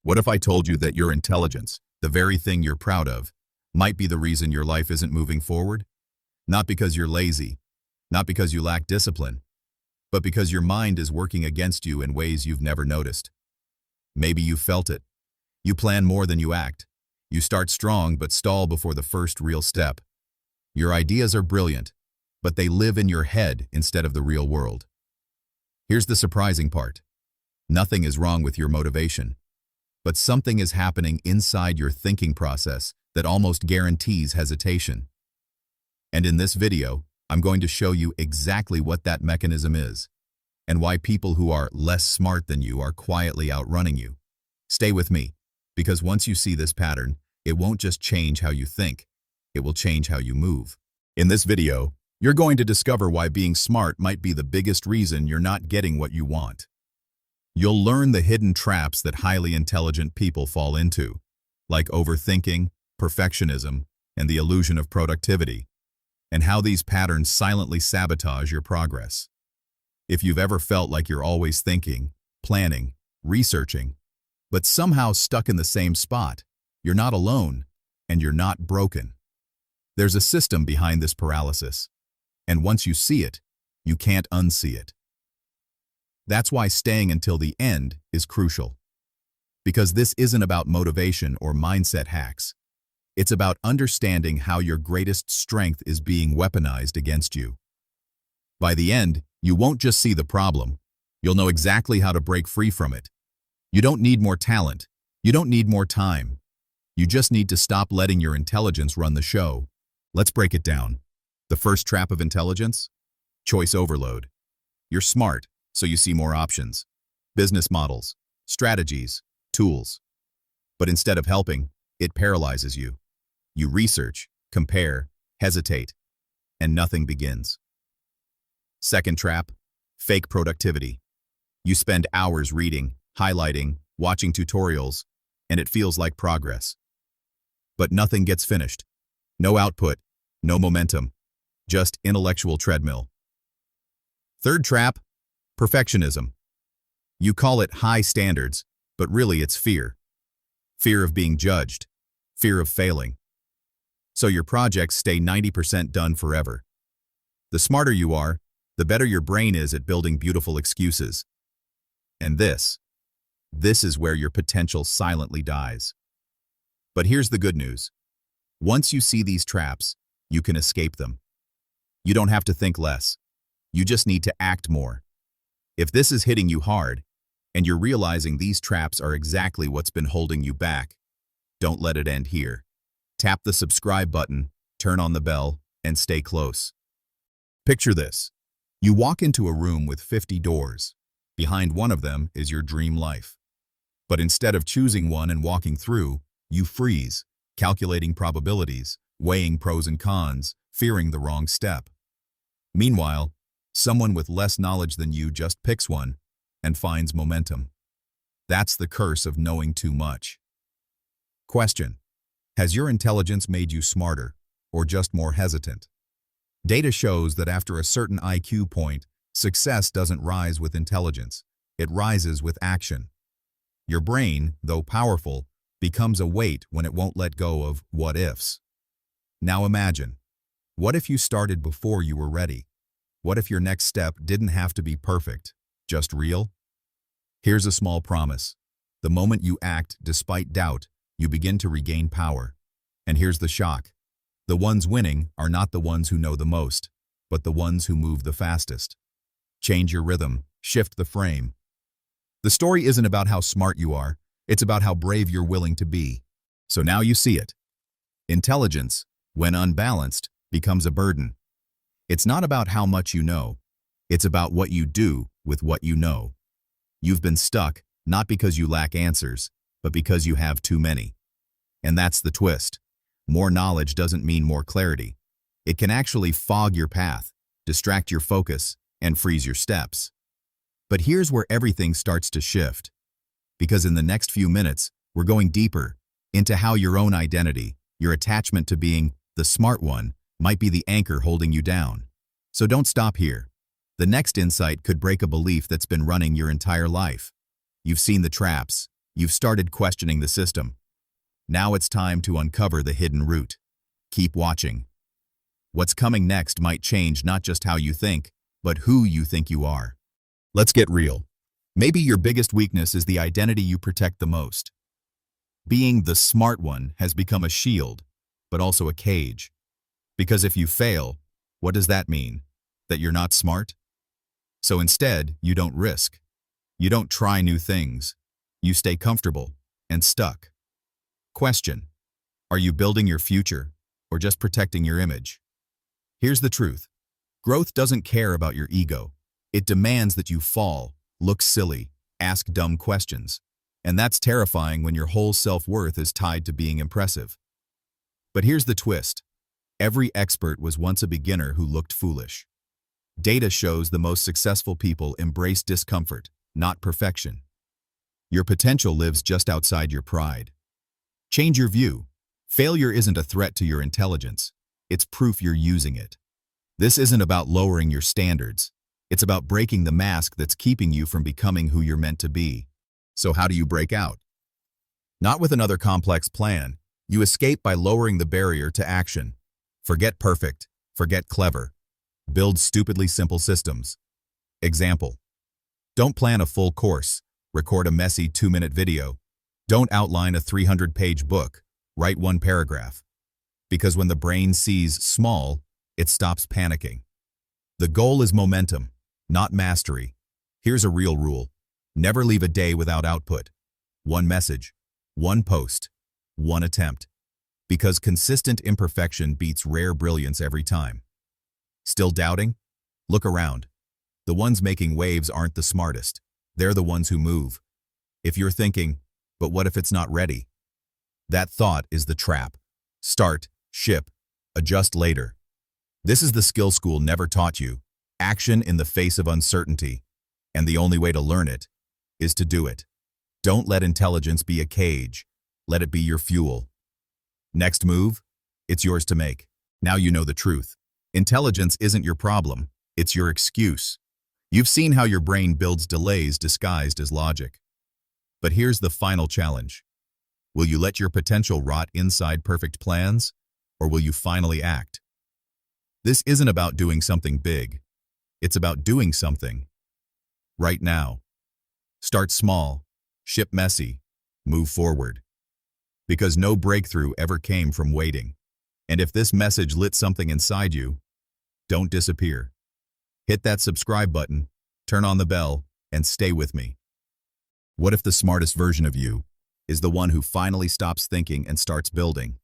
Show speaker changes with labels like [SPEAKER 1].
[SPEAKER 1] What if I told you that your intelligence, the very thing you're proud of, might be the reason your life isn't moving forward? Not because you're lazy, not because you lack discipline, but because your mind is working against you in ways you've never noticed. Maybe you felt it. You plan more than you act. You start strong but stall before the first real step. Your ideas are brilliant, but they live in your head instead of the real world. Here's the surprising part. Nothing is wrong with your motivation, but something is happening inside your thinking process that almost guarantees hesitation. And in this video, I'm going to show you exactly what that mechanism is and why people who are less smart than you are quietly outrunning you. Stay with me, because once you see this pattern, it won't just change how you think, it will change how you move. In this video, you're going to discover why being smart might be the biggest reason you're not getting what you want. You'll learn the hidden traps that highly intelligent people fall into, like overthinking, perfectionism, and the illusion of productivity, and how these patterns silently sabotage your progress. If you've ever felt like you're always thinking, planning, researching, but somehow stuck in the same spot, you're not alone, and you're not broken. There's a system behind this paralysis, and once you see it, you can't unsee it. That's why staying until the end is crucial. Because this isn't about motivation or mindset hacks. It's about understanding how your greatest strength is being weaponized against you. By the end, you won't just see the problem. You'll know exactly how to break free from it. You don't need more talent. You don't need more time. You just need to stop letting your intelligence run the show. Let's break it down. The first trap of intelligence? Choice overload. You're smart, so you see more options. Business models, strategies, tools. But instead of helping, it paralyzes you. You research, compare, hesitate, and nothing begins. Second trap, fake productivity. You spend hours reading, highlighting, watching tutorials, and it feels like progress. But nothing gets finished. No output, no momentum, just intellectual treadmill. Third trap, perfectionism. You call it high standards, but really it's fear. Fear of being judged, fear of failing. So your projects stay 90% done forever. The smarter you are, the better your brain is at building beautiful excuses. And this is where your potential silently dies. But here's the good news. Once you see these traps, you can escape them. You don't have to think less. You just need to act more. If this is hitting you hard, and you're realizing these traps are exactly what's been holding you back, don't let it end here. Tap the subscribe button, turn on the bell, and stay close. Picture this. You walk into a room with 50 doors. Behind one of them is your dream life. But instead of choosing one and walking through, you freeze, calculating probabilities, weighing pros and cons, fearing the wrong step. Meanwhile, someone with less knowledge than you just picks one and finds momentum. That's the curse of knowing too much. Question: has your intelligence made you smarter, or just more hesitant? Data shows that after a certain IQ point, success doesn't rise with intelligence. It rises with action. Your brain, though powerful, becomes a weight when it won't let go of what-ifs. Now imagine, what if you started before you were ready? What if your next step didn't have to be perfect, just real? Here's a small promise. The moment you act despite doubt, you begin to regain power. And here's the shock. The ones winning are not the ones who know the most, but the ones who move the fastest. Change your rhythm, shift the frame. The story isn't about how smart you are, it's about how brave you're willing to be. So now you see it. Intelligence, when unbalanced, becomes a burden. It's not about how much you know, it's about what you do with what you know. You've been stuck, not because you lack answers, but because you have too many. And that's the twist. More knowledge doesn't mean more clarity. It can actually fog your path, distract your focus, and freeze your steps. But here's where everything starts to shift. Because in the next few minutes, we're going deeper into how your own identity, your attachment to being the smart one, might be the anchor holding you down. So don't stop here. The next insight could break a belief that's been running your entire life. You've seen the traps, You've started questioning the system. Now it's time to uncover the hidden root. Keep watching. What's coming next might change not just how you think, but who you think you are. Let's get real. Maybe your biggest weakness is the identity you protect the most. Being the smart one has become a shield, but also a cage. Because if you fail, what does that mean? That you're not smart? So instead, you don't risk. You don't try new things. You stay comfortable and stuck. Question: are you building your future or just protecting your image? Here's the truth. Growth doesn't care about your ego. It demands that you fall, look silly, ask dumb questions. And that's terrifying when your whole self-worth is tied to being impressive. But here's the twist. Every expert was once a beginner who looked foolish. Data shows the most successful people embrace discomfort, not perfection. Your potential lives just outside your pride. Change your view. Failure isn't a threat to your intelligence. It's proof you're using it. This isn't about lowering your standards. It's about breaking the mask that's keeping you from becoming who you're meant to be. So how do you break out? Not with another complex plan. You escape by lowering the barrier to action. Forget perfect. Forget clever. Build stupidly simple systems. Example: don't plan a full course. Record a messy 2-minute video. Don't outline a 300-page book. Write one paragraph. Because when the brain sees small, it stops panicking. The goal is momentum, not mastery. Here's a real rule. Never leave a day without output. One message, one post, one attempt. Because consistent imperfection beats rare brilliance every time. Still doubting? Look around. The ones making waves aren't the smartest. They're the ones who move. If you're thinking, but what if it's not ready? That thought is the trap. Start, ship, adjust later. This is the skill school never taught you. Action in the face of uncertainty. And the only way to learn it is to do it. Don't let intelligence be a cage. Let it be your fuel. Next move? It's yours to make. Now you know the truth. Intelligence isn't your problem. It's your excuse. You've seen how your brain builds delays disguised as logic. But here's the final challenge. Will you let your potential rot inside perfect plans, or will you finally act? This isn't about doing something big. It's about doing something right now. Start small, ship messy, move forward. Because no breakthrough ever came from waiting. And if this message lit something inside you, don't disappear. Hit that subscribe button, turn on the bell, and stay with me. What if the smartest version of you is the one who finally stops thinking and starts building?